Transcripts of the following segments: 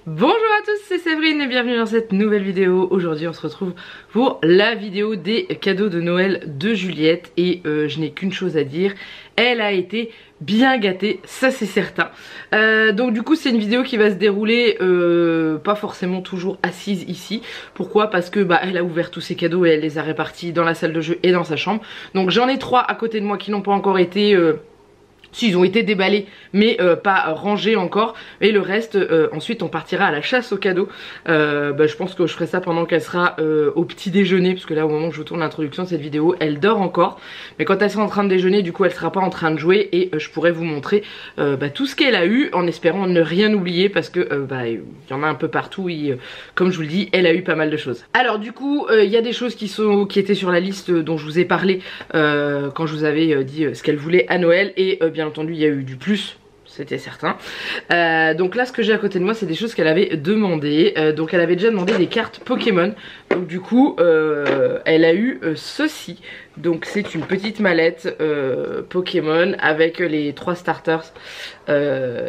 Bonjour à tous, c'est Séverine et bienvenue dans cette nouvelle vidéo. Aujourd'hui on se retrouve pour la vidéo des cadeaux de Noël de Juliette. Et je n'ai qu'une chose à dire, elle a été bien gâtée, ça c'est certain. Donc du coup c'est une vidéo qui va se dérouler pas forcément toujours assise ici. Pourquoi? Parce que elle a ouvert tous ses cadeaux et elle les a répartis dans la salle de jeu et dans sa chambre. Donc j'en ai 3 à côté de moi qui n'ont pas encore été... Si, ils ont été déballés mais pas rangés encore. Et le reste ensuite on partira à la chasse aux cadeaux. Je pense que je ferai ça pendant qu'elle sera au petit déjeuner, parce que là au moment où je vous tourne l'introduction de cette vidéo elle dort encore. Mais quand elle sera en train de déjeuner, du coup elle sera pas en train de jouer. Et je pourrai vous montrer tout ce qu'elle a eu, en espérant ne rien oublier, parce que il y en a un peu partout et comme je vous le dis, elle a eu pas mal de choses. Alors du coup il y a des choses qui étaient sur la liste dont je vous ai parlé quand je vous avais dit ce qu'elle voulait à Noël. Et bien entendu il y a eu du plus, c'était certain. Donc là ce que j'ai à côté de moi c'est des choses qu'elle avait demandé. Donc elle avait déjà demandé des cartes Pokémon. Donc du coup elle a eu ceci. Donc c'est une petite mallette Pokémon avec les 3 starters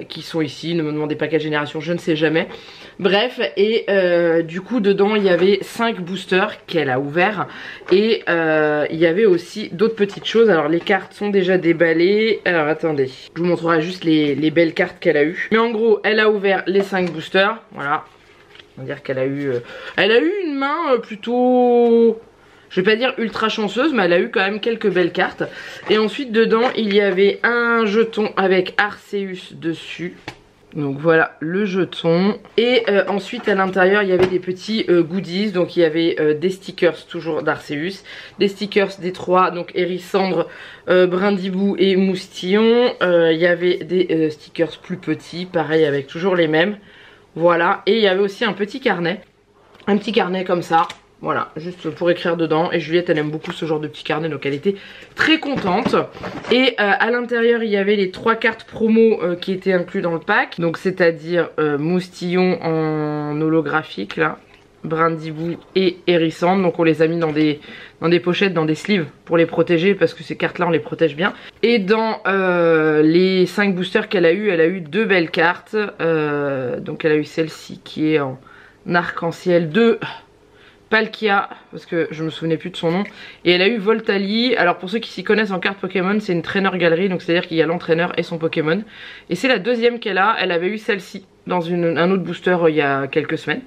qui sont ici. Ne me demandez pas quelle génération, je ne sais jamais. Bref, et du coup dedans il y avait 5 boosters qu'elle a ouverts. Et il y avait aussi d'autres petites choses. Alors les cartes sont déjà déballées. Alors attendez, je vous montrerai juste les belles cartes qu'elle a eues. Mais en gros elle a ouvert les 5 boosters. Voilà, on va dire qu'elle a eu une main plutôt... Je vais pas dire ultra chanceuse, mais elle a eu quand même quelques belles cartes. Et ensuite dedans il y avait un jeton avec Arceus dessus. Donc voilà le jeton. Et ensuite à l'intérieur il y avait des petits goodies. Donc il y avait des stickers toujours d'Arceus, des stickers des 3, donc Hérissandre, Brindibou et Moustillon. Il y avait des stickers plus petits, pareil avec toujours les mêmes. Voilà, et il y avait aussi un petit carnet comme ça. Voilà, juste pour écrire dedans. Et Juliette elle aime beaucoup ce genre de petit carnet, donc elle était très contente. Et à l'intérieur il y avait les 3 cartes promo qui étaient inclus dans le pack. Donc c'est à dire Moustillon en holographique là, Brindibou et Hérissandre. Donc on les a mis dans des pochettes, dans des sleeves pour les protéger, parce que ces cartes là on les protège bien. Et dans les 5 boosters qu'elle a eu, elle a eu 2 belles cartes. Donc elle a eu celle-ci qui est en arc-en-ciel de Palkia, parce que je me souvenais plus de son nom. Et elle a eu Voltali. Alors pour ceux qui s'y connaissent en cartes Pokémon, c'est une trainer galerie, donc c'est à dire qu'il y a l'entraîneur et son Pokémon. Et c'est la deuxième qu'elle a. Elle avait eu celle-ci dans un autre booster il y a quelques semaines.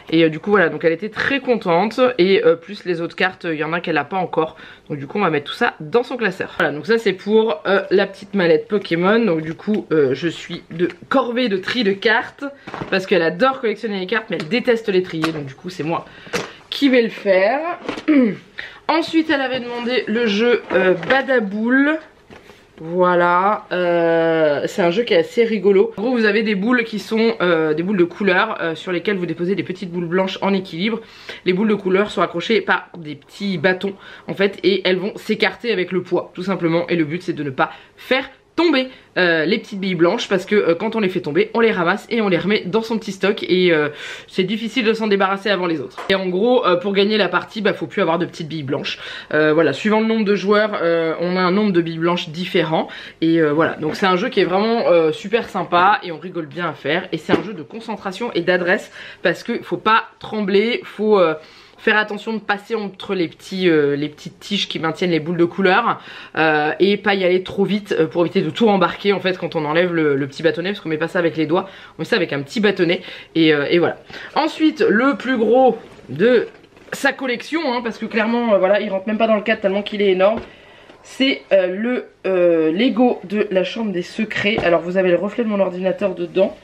Et du coup voilà, donc elle était très contente. Et plus les autres cartes, il y en a qu'elle a pas encore. Donc du coup on va mettre tout ça dans son classeur. Voilà, donc ça c'est pour la petite mallette Pokémon. Donc du coup je suis de corvée de tri de cartes, parce qu'elle adore collectionner les cartes mais elle déteste les trier. Donc du coup c'est moi qui vais le faire. Ensuite elle avait demandé le jeu Badaboule. Voilà, c'est un jeu qui est assez rigolo. En gros vous avez des boules qui sont des boules de couleur sur lesquelles vous déposez des petites boules blanches en équilibre. Les boules de couleur sont accrochées par des petits bâtons en fait, et elles vont s'écarter avec le poids tout simplement. Et le but c'est de ne pas faire tomber les petites billes blanches, parce que quand on les fait tomber on les ramasse et on les remet dans son petit stock. Et c'est difficile de s'en débarrasser avant les autres. Et en gros pour gagner la partie faut plus avoir de petites billes blanches. Voilà, suivant le nombre de joueurs on a un nombre de billes blanches différents. Et voilà, donc c'est un jeu qui est vraiment super sympa et on rigole bien à faire. Et c'est un jeu de concentration et d'adresse, parce que faut pas trembler, faut faire attention de passer entre les petites tiges qui maintiennent les boules de couleur, et pas y aller trop vite pour éviter de tout embarquer en fait quand on enlève le petit bâtonnet, parce qu'on met pas ça avec les doigts, on met ça avec un petit bâtonnet. Et voilà. Ensuite le plus gros de sa collection, parce que clairement voilà, il rentre même pas dans le cadre tellement qu'il est énorme. C'est le Lego de la chambre des secrets. Alors vous avez le reflet de mon ordinateur dedans.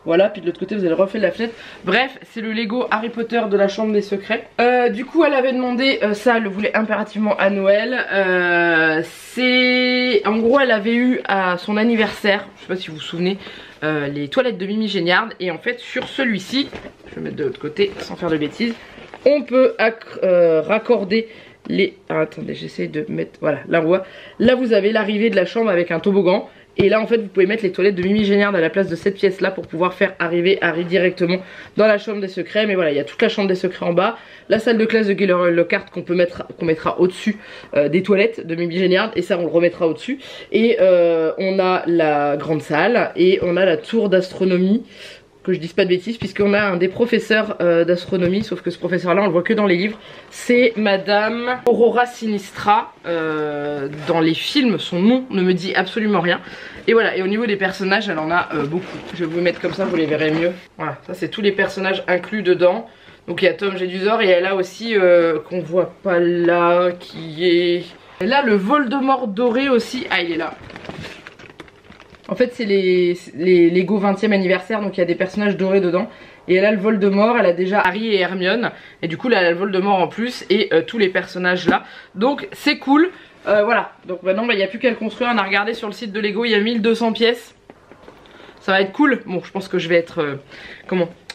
Voilà, puis de l'autre côté vous avez le reflet de la fenêtre. Bref, c'est le Lego Harry Potter de la chambre des secrets. Du coup elle avait demandé ça, elle le voulait impérativement à Noël. En gros elle avait eu à son anniversaire, je sais pas si vous vous souvenez, les toilettes de Mimi Géniard. Et en fait sur celui-ci, je vais mettre de l'autre côté sans faire de bêtises, on peut raccorder les... Alors, attendez, j'essaie de mettre... Voilà, là on voit. Là vous avez l'arrivée de la chambre avec un toboggan. Et là en fait vous pouvez mettre les toilettes de Mimi Géniard à la place de cette pièce là, pour pouvoir faire arriver Harry directement dans la chambre des secrets. Mais voilà, il y a toute la chambre des secrets en bas, la salle de classe de Gilderoy Lockhart qu'on mettra au dessus des toilettes de Mimi Géniard, et ça on le remettra au dessus. Et on a la grande salle et on a la tour d'astronomie que je dise pas de bêtises, puisqu'on a un des professeurs d'astronomie, sauf que ce professeur là on le voit que dans les livres, c'est Madame Aurora Sinistra. Dans les films son nom ne me dit absolument rien. Et voilà, et au niveau des personnages elle en a beaucoup. Je vais vous mettre comme ça, vous les verrez mieux. Voilà, ça c'est tous les personnages inclus dedans. Donc il y a Tom Jedusor et elle a aussi qu'on voit pas là, qui est... Là le Voldemort doré aussi, ah il est là. En fait c'est les Lego 20e anniversaire, donc il y a des personnages dorés dedans. Et elle a le Voldemort, elle a déjà Harry et Hermione. Et du coup là elle a le Voldemort en plus et tous les personnages là. Donc c'est cool, voilà. Donc maintenant il n'y a plus qu'à le construire, on a regardé sur le site de Lego, il y a 1200 pièces. Ça va être cool. Bon je pense que je vais être,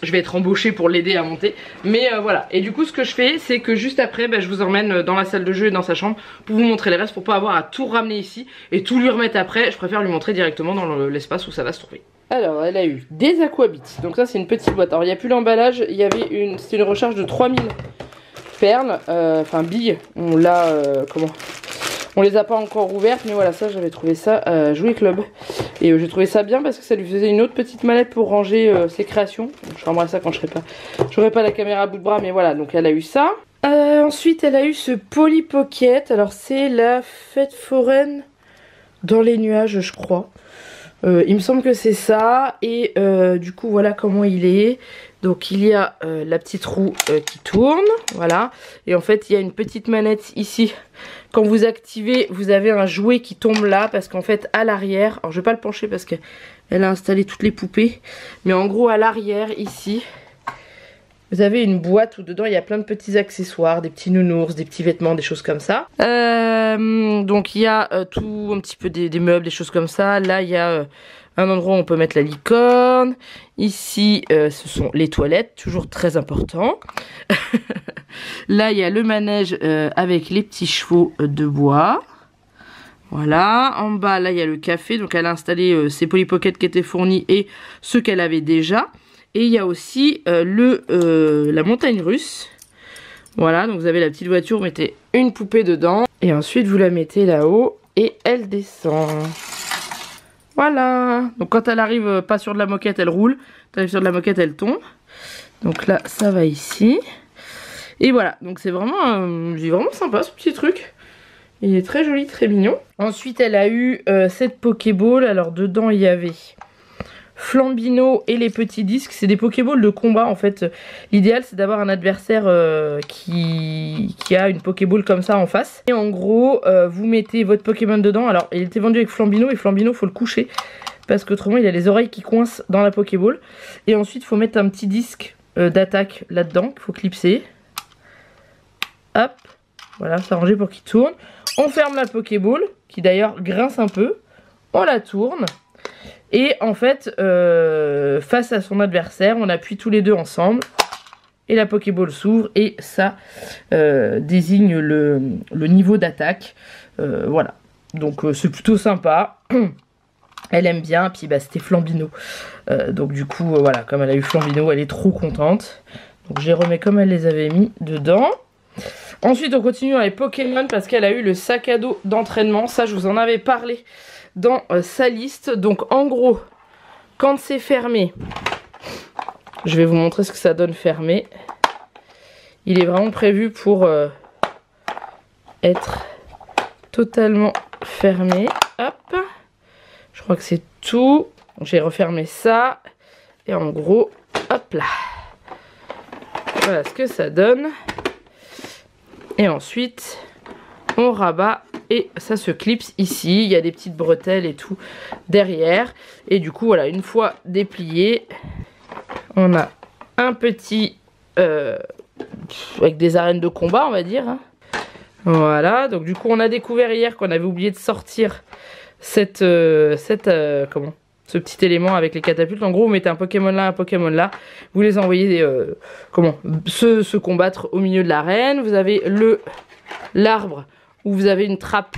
je vais être embauchée pour l'aider à monter. Mais voilà. Et du coup ce que je fais c'est que juste après je vous emmène dans la salle de jeu et dans sa chambre pour vous montrer les restes, pour pas avoir à tout ramener ici et tout lui remettre après. Je préfère lui montrer directement dans l'espace où ça va se trouver. Alors elle a eu des Aquabits. Donc ça c'est une petite boîte. Alors il n'y a plus l'emballage. Il y avait c'était une recharge de 3000 perles. Enfin billes. On l'a on les a pas encore ouvertes, mais voilà, ça j'avais trouvé ça à Jouet Club. Et j'ai trouvé ça bien parce que ça lui faisait une autre petite mallette pour ranger ses créations. Donc, je ramenerai ça quand j'aurai pas la caméra à bout de bras, mais voilà, donc elle a eu ça. Ensuite elle a eu ce Polly Pocket. Alors c'est la fête foraine dans les nuages je crois. Il me semble que c'est ça. Et du coup voilà comment il est. Donc il y a la petite roue qui tourne, voilà. Et en fait il y a une petite manette ici. Quand vous activez, vous avez un jouet qui tombe là. Parce qu'en fait à l'arrière, alors je vais pas le pencher parce qu'elle a installé toutes les poupées. Mais en gros à l'arrière ici, vous avez une boîte où dedans il y a plein de petits accessoires. Des petits nounours, des petits vêtements, des choses comme ça. Donc il y a tout un petit peu des meubles, des choses comme ça. Là il y a... un endroit où on peut mettre la licorne. Ici, ce sont les toilettes, toujours très important. Là, il y a le manège avec les petits chevaux de bois. Voilà. En bas, là, il y a le café. Donc, elle a installé ses Polly Pocket qui étaient fournis et ceux qu'elle avait déjà. Et il y a aussi la montagne russe. Voilà. Donc, vous avez la petite voiture, vous mettez une poupée dedans. Et ensuite, vous la mettez là-haut et elle descend. Voilà, donc quand elle arrive pas sur de la moquette, elle roule. Quand elle arrive sur de la moquette, elle tombe. Donc là, ça va ici. Et voilà, donc c'est vraiment sympa ce petit truc. Il est très joli, très mignon. Ensuite, elle a eu cette Pokéball. Alors dedans, il y avait Flambino et les petits disques. C'est des Pokéballs de combat en fait. L'idéal c'est d'avoir un adversaire qui a une Pokéball comme ça en face. Et en gros vous mettez votre Pokémon dedans. Alors il était vendu avec Flambino et Flambino faut le coucher parce qu'autrement il a les oreilles qui coincent dans la Pokéball. Et ensuite il faut mettre un petit disque d'attaque là-dedans qu'il faut clipser. Hop, voilà, s'arranger pour qu'il tourne. On ferme la Pokéball qui d'ailleurs grince un peu. On la tourne. Et en fait, face à son adversaire, on appuie tous les deux ensemble. Et la Pokéball s'ouvre et ça désigne le niveau d'attaque. Voilà. Donc c'est plutôt sympa. Elle aime bien. Puis bah, c'était Flambino. Donc du coup, voilà, comme elle a eu Flambino, elle est trop contente. Donc je les remets comme elle les avait mis dedans. Ensuite, on continue avec Pokémon parce qu'elle a eu le sac à dos d'entraînement. Ça, je vous en avais parlé dans sa liste. Donc en gros, quand c'est fermé, je vais vous montrer ce que ça donne fermé. Il est vraiment prévu pour être totalement fermé. Hop, je crois que c'est tout. J'ai refermé ça et en gros, hop là, voilà ce que ça donne. Et ensuite on rabat et ça se clipse ici. Il y a des petites bretelles et tout derrière. Et du coup voilà, une fois déplié, on a un petit avec des arènes de combat on va dire, hein. Voilà, donc du coup on a découvert hier qu'on avait oublié de sortir ce petit élément avec les catapultes. En gros vous mettez un Pokémon là, un Pokémon là, vous les envoyez se combattre au milieu de l'arène. Vous avez l'arbre où vous avez une trappe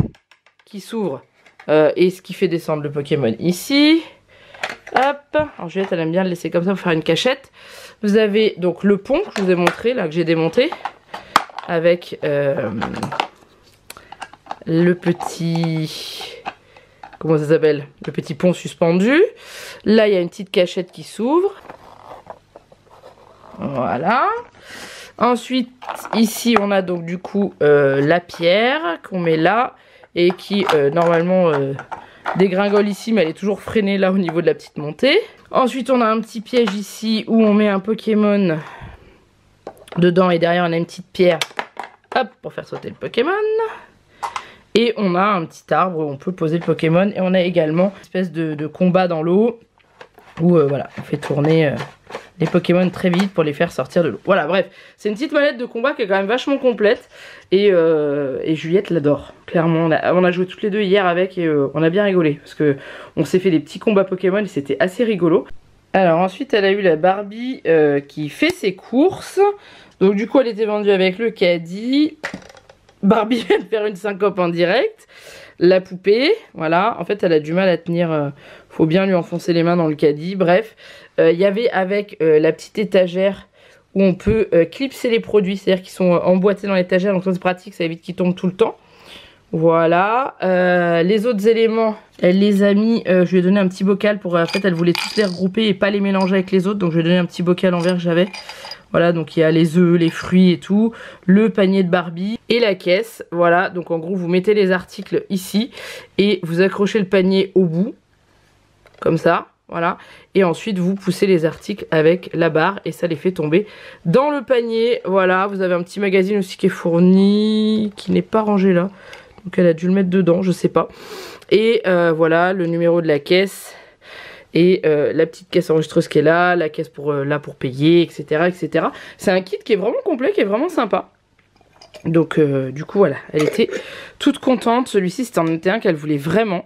qui s'ouvre et ce qui fait descendre le Pokémon ici. Hop, alors Juliette elle aime bien le laisser comme ça pour faire une cachette. Vous avez donc le pont que je vous ai montré là, que j'ai démonté avec le petit, comment ça s'appelle, le petit pont suspendu. Là il y a une petite cachette qui s'ouvre. Voilà. Ensuite, ici, on a donc du coup la pierre qu'on met là et qui normalement dégringole ici, mais elle est toujours freinée là au niveau de la petite montée. Ensuite, on a un petit piège ici où on met un Pokémon dedans et derrière on a une petite pierre, hop, pour faire sauter le Pokémon. Et on a un petit arbre où on peut poser le Pokémon et on a également une espèce de combat dans l'eau où voilà, on fait tourner les Pokémon très vite pour les faire sortir de l'eau. Voilà, bref, c'est une petite manette de combat qui est quand même vachement complète et Juliette l'adore. Clairement, on a joué toutes les deux hier avec et on a bien rigolé parce que on s'est fait des petits combats Pokémon et c'était assez rigolo. Alors ensuite, elle a eu la Barbie qui fait ses courses. Donc du coup, elle était vendue avec le caddie. Barbie vient de faire une syncope en direct. La poupée, voilà, en fait elle a du mal à tenir, faut bien lui enfoncer les mains dans le caddie. Bref, il y avait avec la petite étagère où on peut clipser les produits, c'est-à-dire qu'ils sont emboîtés dans l'étagère, donc ça c'est pratique, ça évite qu'ils tombent tout le temps. Voilà, les autres éléments, elle les a mis, je lui ai donné un petit bocal pour, en fait elle voulait tous les regrouper et pas les mélanger avec les autres, donc je lui ai donné un petit bocal en verre que j'avais. Voilà, donc il y a les œufs, les fruits et tout, le panier de Barbie et la caisse. Voilà, donc en gros vous mettez les articles ici et vous accrochez le panier au bout, comme ça, voilà. Et ensuite vous poussez les articles avec la barre et ça les fait tomber dans le panier. Voilà, vous avez un petit magazine aussi qui est fourni, qui n'est pas rangé là. Donc elle a dû le mettre dedans, je sais pas. Et voilà, le numéro de la caisse. Et la petite caisse enregistreuse qui est là, la caisse pour, là pour payer, etc. etc. C'est un kit qui est vraiment complet, qui est vraiment sympa. Donc du coup voilà, elle était toute contente. Celui-ci c'était un qu'elle voulait vraiment.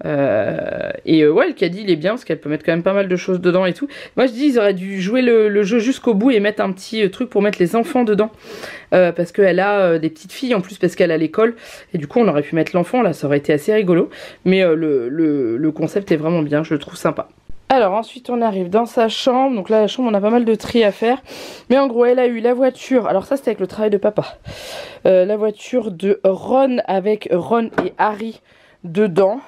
Ouais, le caddie il est bien parce qu'elle peut mettre quand même pas mal de choses dedans et tout. Moi je dis ils auraient dû jouer le jeu jusqu'au bout et mettre un petit truc pour mettre les enfants dedans. Parce qu'elle a des petites filles en plus parce qu'elle a l'école. Et du coup on aurait pu mettre l'enfant là, ça aurait été assez rigolo. Mais le concept est vraiment bien, je le trouve sympa. Alors ensuite on arrive dans sa chambre. Donc là la chambre on a pas mal de tri à faire. Mais en gros elle a eu la voiture. Alors ça c'était avec le travail de papa. La voiture de Ron avec Ron et Harry dedans.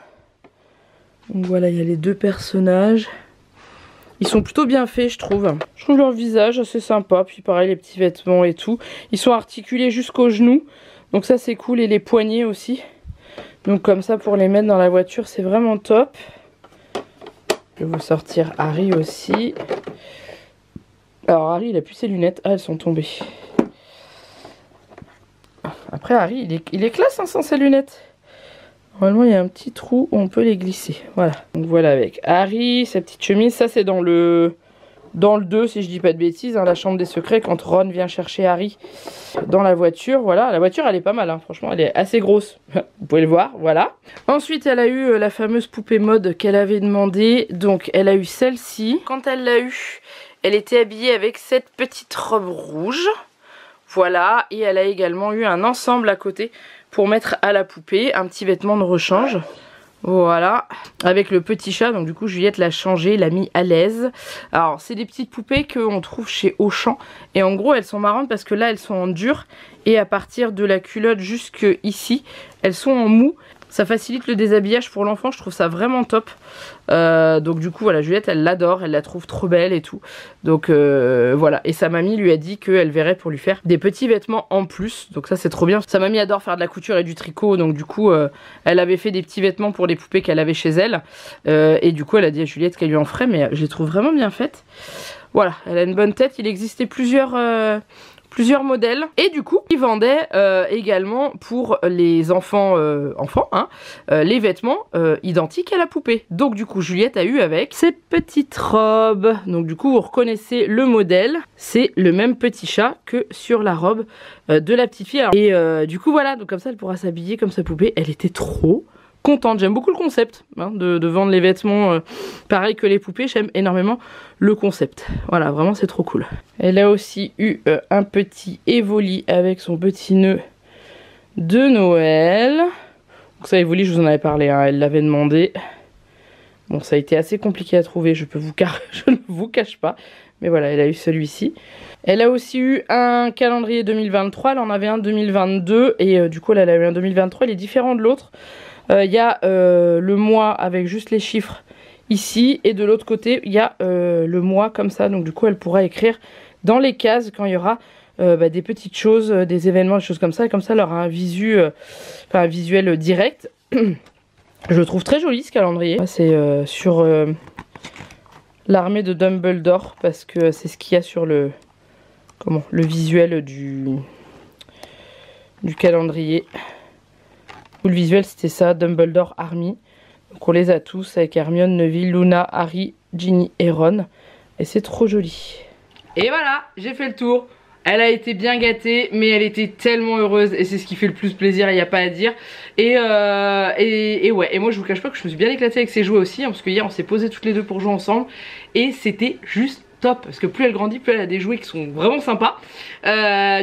Donc voilà, il y a les deux personnages. Ils sont plutôt bien faits, je trouve. Je trouve leur visage assez sympa. Puis pareil, les petits vêtements et tout. Ils sont articulés jusqu'aux genoux. Donc ça, c'est cool. Et les poignets aussi. Donc comme ça, pour les mettre dans la voiture, c'est vraiment top. Je vais vous sortir Harry aussi. Alors Harry, il a plus ses lunettes. Ah, elles sont tombées. Après, Harry, il est classe hein, sans ses lunettes. Normalement il y a un petit trou où on peut les glisser. Voilà. Donc voilà avec Harry, sa petite chemise. Ça c'est dans le 2 si je dis pas de bêtises. Hein, la chambre des secrets quand Ron vient chercher Harry dans la voiture. Voilà. La voiture elle est pas mal. Hein. Franchement elle est assez grosse. Vous pouvez le voir. Voilà. Ensuite elle a eu la fameuse poupée mode qu'elle avait demandé. Donc elle a eu celle-ci. Quand elle l'a eu, elle était habillée avec cette petite robe rouge. Voilà. Et elle a également eu un ensemble à côté pour mettre à la poupée, un petit vêtement de rechange. Voilà, avec le petit chat, donc du coup Juliette l'a changé, l'a mis à l'aise. Alors c'est des petites poupées qu'on trouve chez Auchan. Et en gros elles sont marrantes parce que là elles sont en dur. Et à partir de la culotte jusque ici, elles sont en mou. Ça facilite le déshabillage pour l'enfant, je trouve ça vraiment top. Donc du coup voilà, Juliette elle l'adore, elle la trouve trop belle et tout. Donc voilà, et sa mamie lui a dit qu'elle verrait pour lui faire des petits vêtements en plus. Donc ça c'est trop bien. Sa mamie adore faire de la couture et du tricot, donc du coup elle avait fait des petits vêtements pour les poupées qu'elle avait chez elle. Et du coup elle a dit à Juliette qu'elle lui en ferait, mais je les trouve vraiment bien faites. Voilà, elle a une bonne tête, il existait plusieurs modèles et du coup ils vendaient également pour les enfants les vêtements identiques à la poupée. Donc du coup Juliette a eu avec cette petite robe. Donc du coup vous reconnaissez le modèle, c'est le même petit chat que sur la robe de la petite fille. Alors, et du coup voilà, donc comme ça elle pourra s'habiller comme sa poupée. Elle était trop contente. J'aime beaucoup le concept hein, de vendre les vêtements pareil que les poupées. J'aime énormément le concept. Voilà, vraiment c'est trop cool. Elle a aussi eu un petit Evoli avec son petit nœud de Noël. Donc ça Evoli je vous en avais parlé, hein, elle l'avait demandé. Bon ça a été assez compliqué à trouver, je ne vous cache pas. Mais voilà, elle a eu celui-ci. Elle a aussi eu un calendrier 2023, elle en avait un 2022 et du coup elle a eu un 2023, il est différent de l'autre. Il y a le mois avec juste les chiffres ici et de l'autre côté il y a le mois comme ça, donc du coup elle pourra écrire dans les cases quand il y aura des petites choses, des événements, des choses comme ça. Et comme ça, elle aura un visuel direct. Je le trouve très joli ce calendrier. C'est sur l'armée de Dumbledore parce que c'est ce qu'il y a sur le visuel du calendrier. Le visuel c'était ça, Dumbledore Army. Donc on les a tous avec Hermione, Neville, Luna, Harry, Ginny et Ron. Et c'est trop joli. Et voilà, j'ai fait le tour. Elle a été bien gâtée, mais elle était tellement heureuse et c'est ce qui fait le plus plaisir, il n'y a pas à dire. Et ouais, et moi je vous cache pas que je me suis bien éclatée avec ces jouets aussi, hein, parce que hier on s'est posés toutes les deux pour jouer ensemble et c'était juste top, parce que plus elle grandit, plus elle a des jouets qui sont vraiment sympas.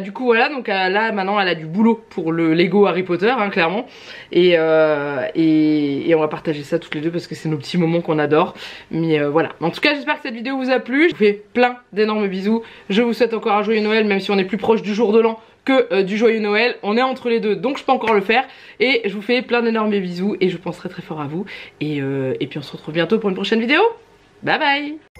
Du coup voilà, donc là maintenant elle a du boulot pour le Lego Harry Potter, hein, clairement. Et on va partager ça toutes les deux parce que c'est nos petits moments qu'on adore. Mais voilà, en tout cas j'espère que cette vidéo vous a plu. Je vous fais plein d'énormes bisous. Je vous souhaite encore un joyeux Noël, même si on est plus proche du jour de l'an que du joyeux Noël. On est entre les deux, donc je peux encore le faire. Et je vous fais plein d'énormes bisous et je pense très très fort à vous. Et puis on se retrouve bientôt pour une prochaine vidéo. Bye bye.